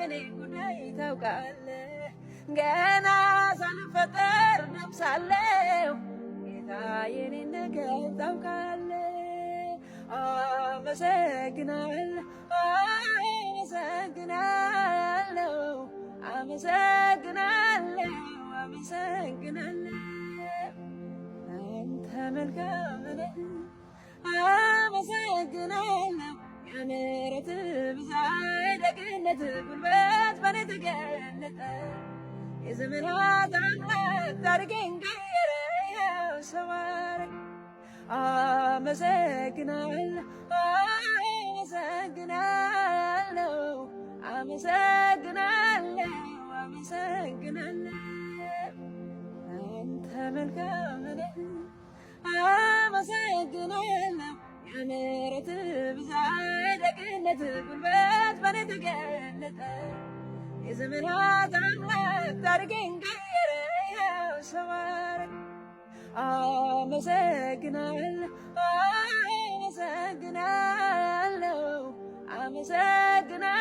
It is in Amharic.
የኔ ጉዳይ ታውቃለህ ገና ሳልፈጠር ነፍሳለሁ ጌታ የኔ ነገር ታውቃለህ አመሰግናለሁ አመሰግናለሁ አመሰግናለሁ አመሰግናለሁ አንተ መልካም ነህ አመሰግናለሁ የምሕረት ብዛት ደግነት ጉልበት በኔ ተገለጠ የዘመናት አምላክ ታሪኬን ቀየረው ሰው አረገ አመሰግናለሁ አመሰግናለሁ አመሰግናለሁ አመሰግናለሁ አንተ መልካም ነህ አመሰግናለሁ የምሕረት ብዛት ደግነት ጉልበት በኔ ተገለጠ የዘመናት አምላክ ታሪኬን ቀየረው ሰው አረገ አመሰግናለሁ አመሰግናለሁ አመሰግናለሁ